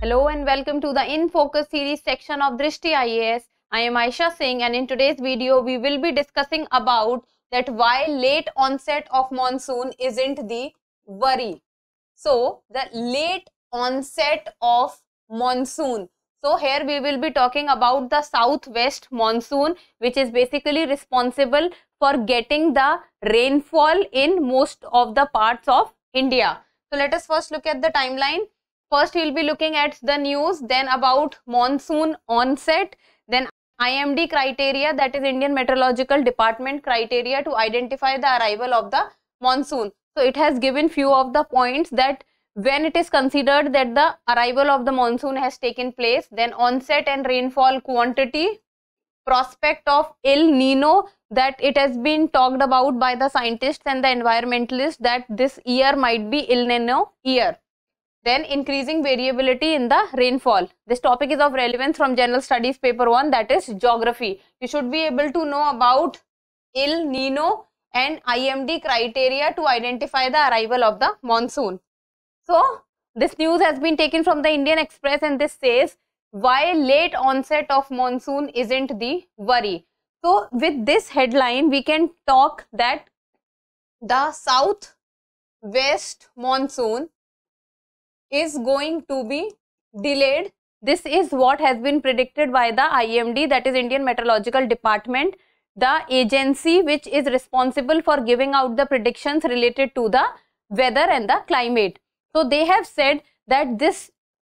Hello and welcome to the In Focus series section of Drishti IAS. I am Aisha Singh and in today's video we will be discussing about that why late onset of monsoon isn't the worry. So the late onset of monsoon. So here we will be talking about the southwest monsoon, which is basically responsible for getting the rainfall in most of the parts of India. So let us first look at the timeline. First, we will be looking at the news, then about monsoon onset, then IMD criteria, that is Indian Meteorological Department criteria to identify the arrival of the monsoon. So it has given few of the points that when it is considered that the arrival of the monsoon has taken place, then onset and rainfall quantity, prospect of El Nino, that it has been talked about by the scientists and the environmentalists that this year might be El Nino year. Then increasing variability in the rainfall. This topic is of relevance from General Studies paper 1, that is geography. You should be able to know about El Nino and IMD criteria to identify the arrival of the monsoon. So this news has been taken from the Indian Express and this says why late onset of monsoon isn't the worry. So with this headline we can talk that the southwest monsoon is going to be delayed. This is what has been predicted by the IMD, that is Indian Meteorological Department, the agency which is responsible for giving out the predictions related to the weather and the climate. So they have said that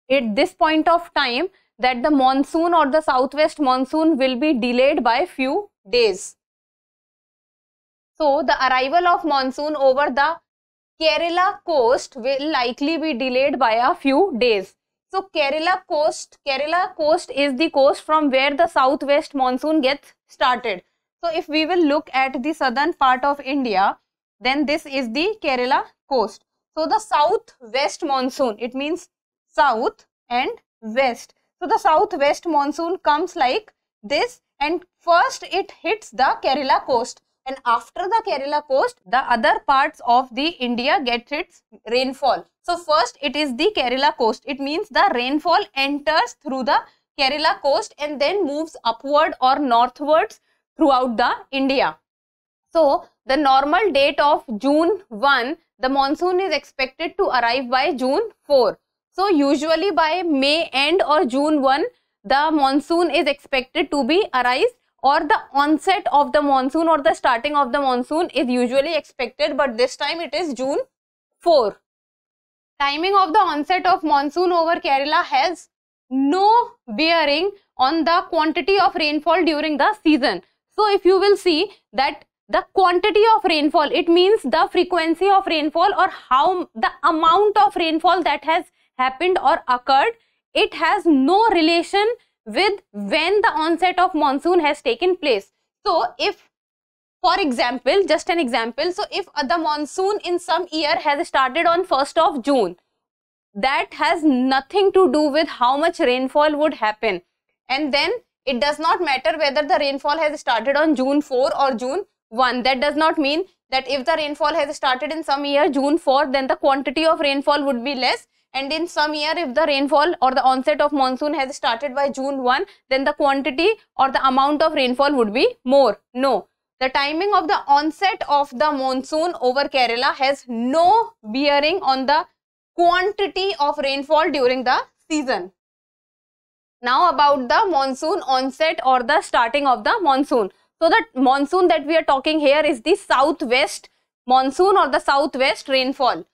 at this point of time that the monsoon or the southwest monsoon will be delayed by few days. So the arrival of monsoon over the Kerala coast will likely be delayed by a few days. So Kerala coast is the coast from where the southwest monsoon gets started. So if we will look at the southern part of India, then this is the Kerala coast. So the southwest monsoon, it means south and west. So the southwest monsoon comes like this and first it hits the Kerala coast. And after the Kerala coast, the other parts of the India get its rainfall. So first it is the Kerala coast. It means the rainfall enters through the Kerala coast and then moves upward or northwards throughout the India. So the normal date of June 1, the monsoon is expected to arrive by June 4. So usually by May end or June 1, the monsoon is expected to be arrive, or the onset of the monsoon or the starting of the monsoon is usually expected, but this time it is June 4. Timing of the onset of monsoon over Kerala has no bearing on the quantity of rainfall during the season. So if you will see that the quantity of rainfall, it means the frequency of rainfall or how the amount of rainfall that has happened or occurred, it has no relation with when the onset of monsoon has taken place. So if, for example, just an example, so if the monsoon in some year has started on 1st of June, that has nothing to do with how much rainfall would happen. And then it does not matter whether the rainfall has started on June 4 or June 1. That does not mean that if the rainfall has started in some year June 4, then the quantity of rainfall would be less. And in some year, if the rainfall or the onset of monsoon has started by June 1, then the quantity or the amount of rainfall would be more. No, the timing of the onset of the monsoon over Kerala has no bearing on the quantity of rainfall during the season. Now about the monsoon onset or the starting of the monsoon. So the monsoon that we are talking here is the southwest monsoon or the southwest rainfall.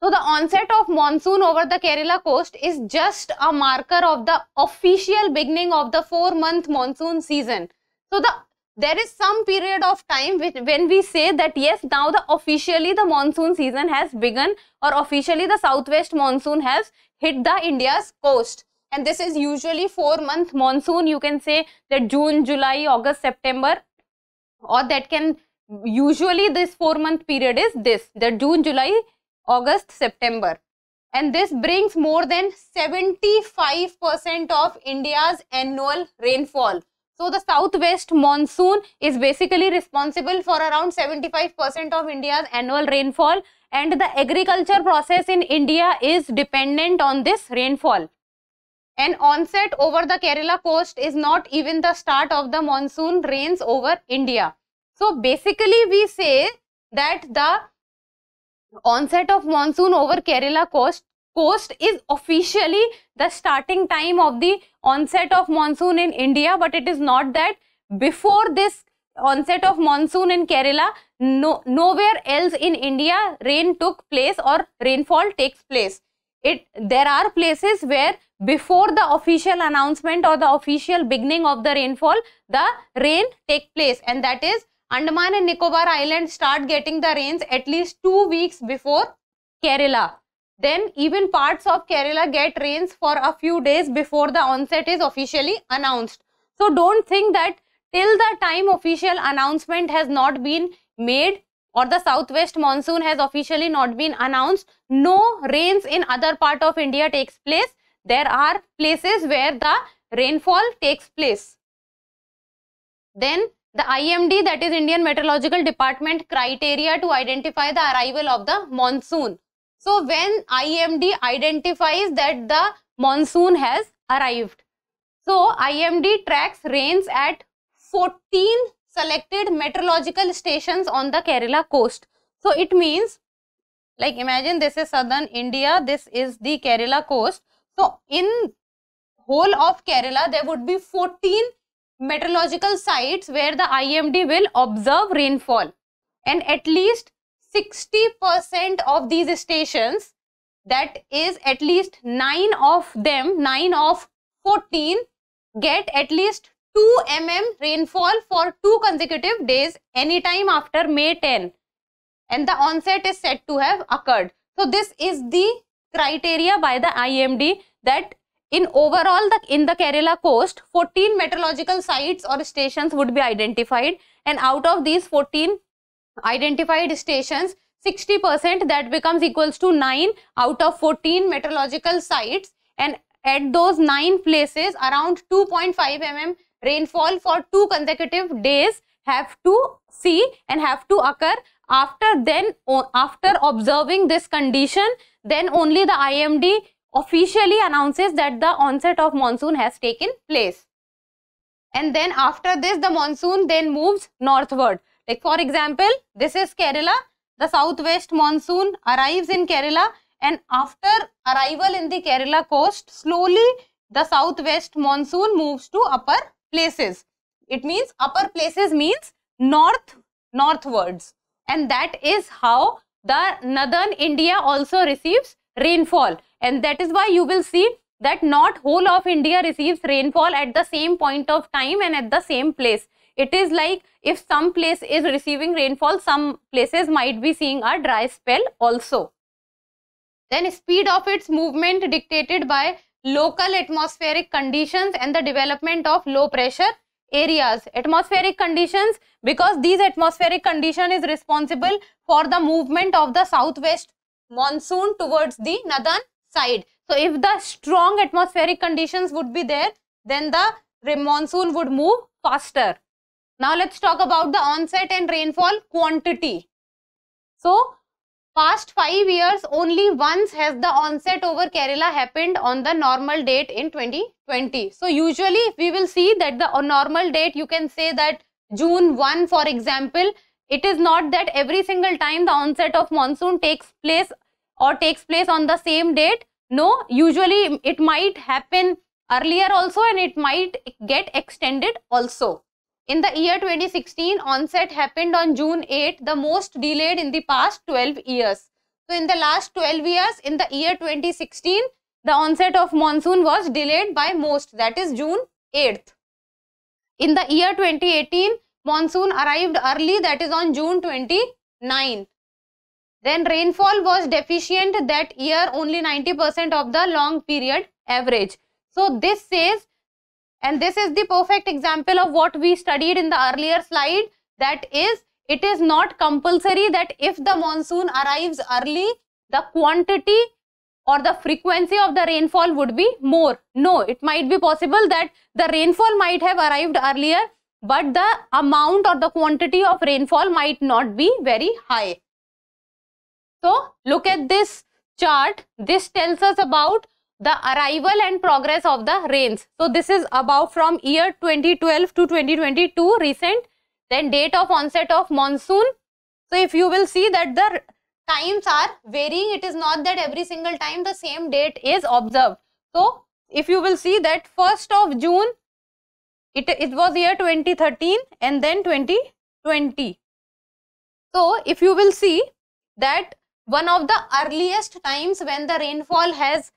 So the onset of monsoon over the Kerala coast is just a marker of the official beginning of the 4-month monsoon season. So there is some period of time when we say that yes, now officially the monsoon season has begun or officially the southwest monsoon has hit the India's coast. And this is usually 4-month monsoon. You can say that June, July, August, September, or that can usually this 4-month period is this, the June, July, August, September, and this brings more than 75% of India's annual rainfall. So the southwest monsoon is basically responsible for around 75% of India's annual rainfall, and the agriculture process in India is dependent on this rainfall. and onset over the Kerala coast is not even the start of the monsoon rains over India. So basically we say that the onset of monsoon over Kerala coast is officially the starting time of the onset of monsoon in India, but it is not that. Before this onset of monsoon in Kerala, nowhere else in India rain took place or rainfall takes place. There are places where before the official announcement or the official beginning of the rainfall, the rain take place, and that is Andaman and Nicobar Islands start getting the rains at least 2 weeks before Kerala. Then even parts of Kerala get rains for a few days before the onset is officially announced. So don't think that till the time official announcement has not been made or the southwest monsoon has officially not been announced, no rains in other part of India takes place. There are places where the rainfall takes place. Then the IMD, that is Indian Meteorological Department, criteria to identify the arrival of the monsoon. So when IMD identifies that the monsoon has arrived, so IMD tracks rains at 14 selected meteorological stations on the Kerala coast. So it means, like, imagine this is southern India, this is the Kerala coast. So in whole of Kerala there would be 14 meteorological sites where the IMD will observe rainfall, and at least 60% of these stations, that is at least 9 of them, 9 of 14, get at least 2 mm rainfall for 2 consecutive days anytime after May 10, and the onset is said to have occurred. So this is the criteria by the IMD that in overall in the Kerala coast 14 meteorological sites or stations would be identified, and out of these 14 identified stations, 60%, that becomes equals to 9 out of 14 meteorological sites, and at those 9 places around 2.5 mm rainfall for 2 consecutive days have to see and have to occur. After observing this condition, then only the IMD officially announces that the onset of monsoon has taken place. And then after this, the monsoon then moves northward. Like for example, this is Kerala. The southwest monsoon arrives in Kerala, and after arrival in the Kerala coast, slowly the southwest monsoon moves to upper places. It means upper places means northwards, and that is how the northern India also receives rainfall, and that is why you will see that not whole of India receives rainfall at the same point of time and at the same place. It is like if some place is receiving rainfall, some places might be seeing a dry spell also. Then speed of its movement dictated by local atmospheric conditions and the development of low pressure areas. Atmospheric conditions, because these atmospheric condition is responsible for the movement of the southwest monsoon towards the northern side. So if the strong atmospheric conditions would be there, then the monsoon would move faster. Now let's talk about the onset and rainfall quantity. So past 5 years only once has the onset over Kerala happened on the normal date in 2020. So usually if we will see that the normal date, you can say that June 1 for example, it is not that every single time the onset of monsoon takes place on the same date. No, usually it might happen earlier also and it might get extended also. In the year 2016, onset happened on June 8, the most delayed in the past 12 years. So in the last 12 years, in the year 2016, the onset of monsoon was delayed by most, that is June 8th. In the year 2018, monsoon arrived early, that is on June 29th. Then rainfall was deficient that year, only 90% of the long period average. So this says, and this is the perfect example of what we studied in the earlier slide, that is, it is not compulsory that if the monsoon arrives early, the quantity or the frequency of the rainfall would be more. No, it might be possible that the rainfall might have arrived earlier, but the amount or the quantity of rainfall might not be very high. So look at this chart. This tells us about the arrival and progress of the rains. So this is about from year 2012 to 2022 recent. Then date of onset of monsoon. So if you will see that the times are varying, it is not that every single time the same date is observed. So if you will see that 1st of June, it was year 2013 and then 2020. So if you will see that one of the earliest times when the rainfall has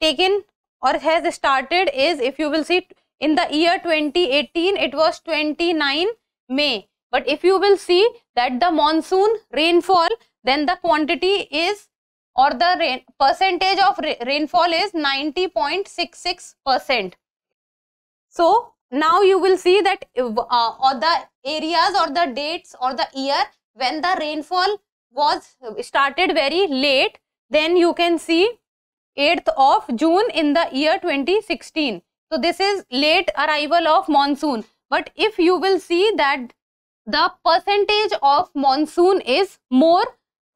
taken or has started is, if you will see, in the year 2018 it was 29 May. But if you will see that the monsoon rainfall, then the quantity is, or the percentage of rainfall is 90.66%. So now you will see that or the areas or the dates or the year when the rainfall was started very late, then you can see 8th of June in the year 2016. So this is late arrival of monsoon. But if you will see that the percentage of monsoon is more,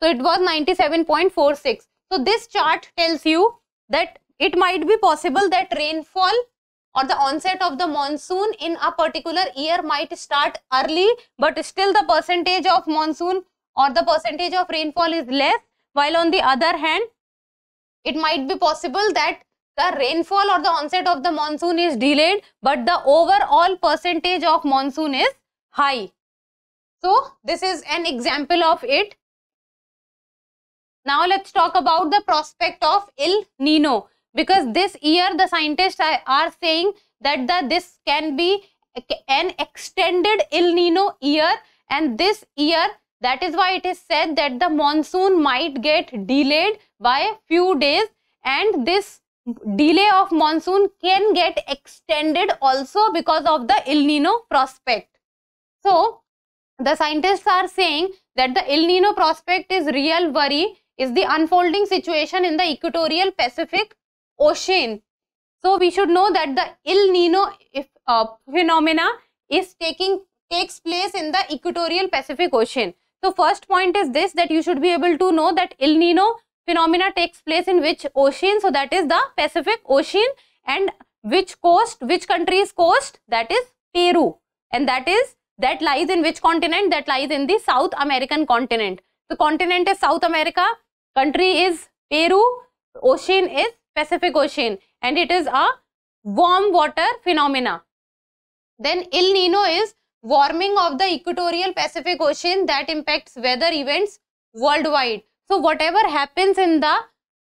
so it was 97.46. So this chart tells you that it might be possible that rainfall or the onset of the monsoon in a particular year might start early, but still the percentage of monsoon or the percentage of rainfall is less, while on the other hand, it might be possible that the rainfall or the onset of the monsoon is delayed, but the overall percentage of monsoon is high. So this is an example of it. Now let's talk about the prospect of El Nino, because this year the scientists are saying that this can be an extended El Nino year, and this year, that is why it is said that the monsoon might get delayed by a few days, and this delay of monsoon can get extended also because of the El Nino prospect. So the scientists are saying that the El Nino prospect is real worry is the unfolding situation in the equatorial Pacific Ocean. So we should know that the El Nino phenomena takes place in the equatorial Pacific Ocean. So first point is this, that you should be able to know that El Nino phenomena takes place in which ocean. So that is the Pacific Ocean, and which country's coast, that is Peru, and that lies in which continent? That lies in the South American continent. The continent is South America, country is Peru, ocean is Pacific Ocean, and it is a warm water phenomena. Then El Nino is warming of the equatorial Pacific Ocean that impacts weather events worldwide. So whatever happens in the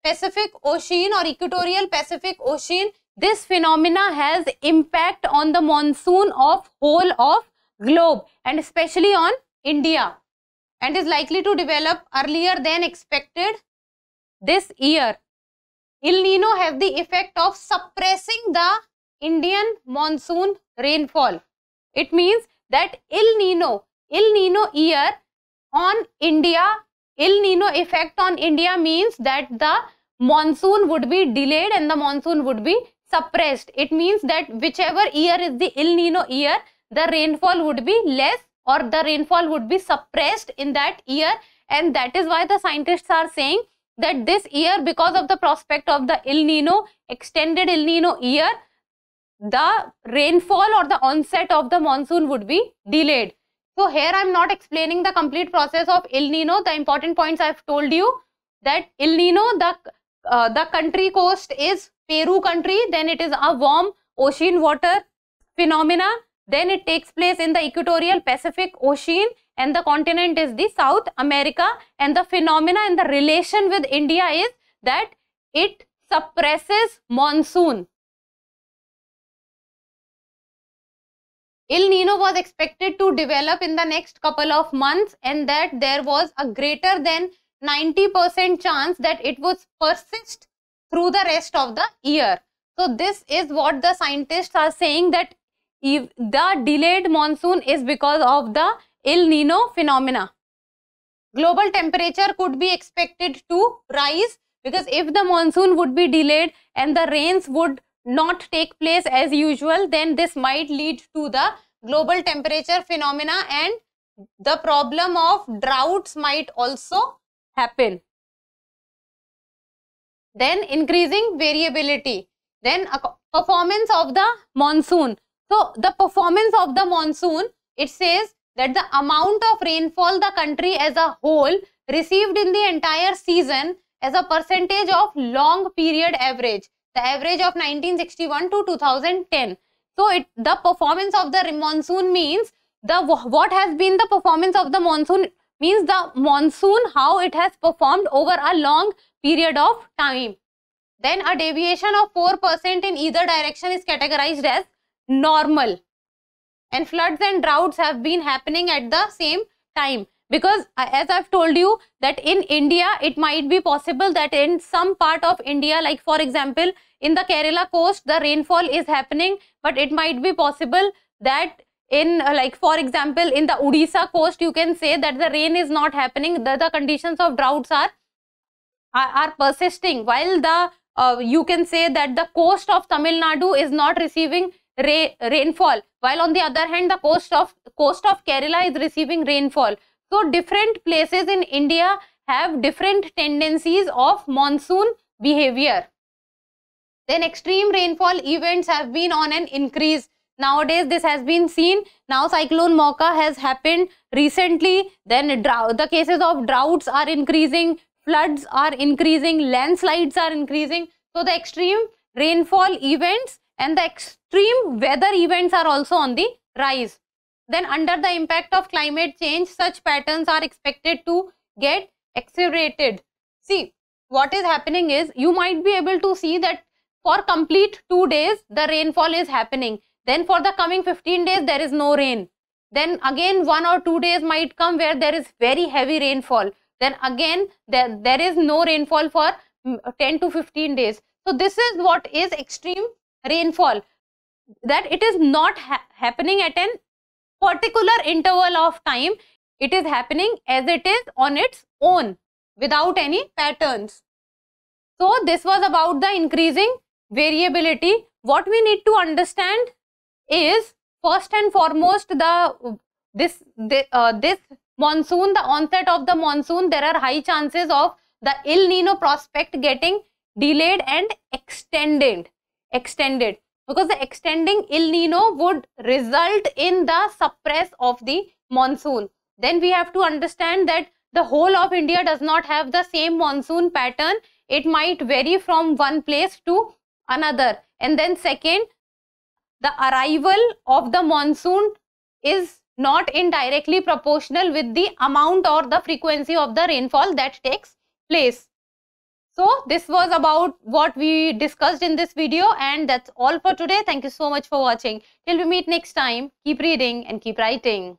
Pacific Ocean or equatorial Pacific Ocean, this phenomena has impact on the monsoon of whole of globe, and especially on India, and is likely to develop earlier than expected this year. El Nino has the effect of suppressing the Indian monsoon rainfall. It means that El Nino year on India, El Nino effect on India means that the monsoon would be delayed and the monsoon would be suppressed. It means that whichever year is the El Nino year, the rainfall would be less or the rainfall would be suppressed in that year, and that is why the scientists are saying that this year, because of the prospect of the El Nino, extended El Nino year, the rainfall or the onset of the monsoon would be delayed. So here I am not explaining the complete process of El Nino. The important points I have told you, that El Nino, the country coast is Peru country, then it is a warm ocean water phenomena, then it takes place in the equatorial Pacific Ocean, and the continent is the South America, and the phenomena and the relation with India is that it suppresses monsoon. El Nino was expected to develop in the next couple of months, and that there was a greater than 90% chance that it would persist through the rest of the year. So this is what the scientists are saying, that if the delayed monsoon is because of the El Nino phenomena. Global temperature could be expected to rise, because if the monsoon would be delayed and the rains would not take place as usual, then this might lead to the global temperature phenomena, and the problem of droughts might also happen. Then increasing variability. Then performance of the monsoon. So the performance of the monsoon, it says that the amount of rainfall the country as a whole received in the entire season as a percentage of long period average, the average of 1961 to 2010. So the performance of the monsoon means what has been the performance of the monsoon means the monsoon, how it has performed over a long period of time. Then a deviation of 4% in either direction is categorized as normal. And floods and droughts have been happening at the same time, because as I've told you that in India it might be possible that in some part of India, like for example in the Kerala coast, the rainfall is happening, but it might be possible that in like for example in the Odisha coast, you can say that the rain is not happening, the conditions of droughts are persisting, while the you can say that the coast of Tamil Nadu is not receiving rainfall, while on the other hand the coast of Kerala is receiving rainfall. So different places in India have different tendencies of monsoon behavior. Then extreme rainfall events have been on an increase. Nowadays this has been seen. Now cyclone Mocha has happened recently. Then the cases of droughts are increasing, floods are increasing, landslides are increasing. So the extreme rainfall events and the extreme weather events are also on the rise. Then under the impact of climate change, such patterns are expected to get accelerated. See, what is happening is, you might be able to see that for complete 2 days the rainfall is happening. Then for the coming 15 days there is no rain. Then again 1 or 2 days might come where there is very heavy rainfall. Then again there is no rainfall for 10 to 15 days. So this is what is extreme rainfall, that it is not happening at an particular interval of time. It is happening as it is on its own without any patterns. So this was about the increasing variability. What we need to understand is, first and foremost, this monsoon, the onset of the monsoon, there are high chances of the El Nino prospect getting delayed and extended, because the extending El Nino would result in the suppress of the monsoon. Then we have to understand that the whole of India does not have the same monsoon pattern. It might vary from one place to another. And then second, the arrival of the monsoon is not indirectly proportional with the amount or the frequency of the rainfall that takes place. So this was about what we discussed in this video, and that's all for today. Thank you so much for watching. Till we meet next time, keep reading and keep writing.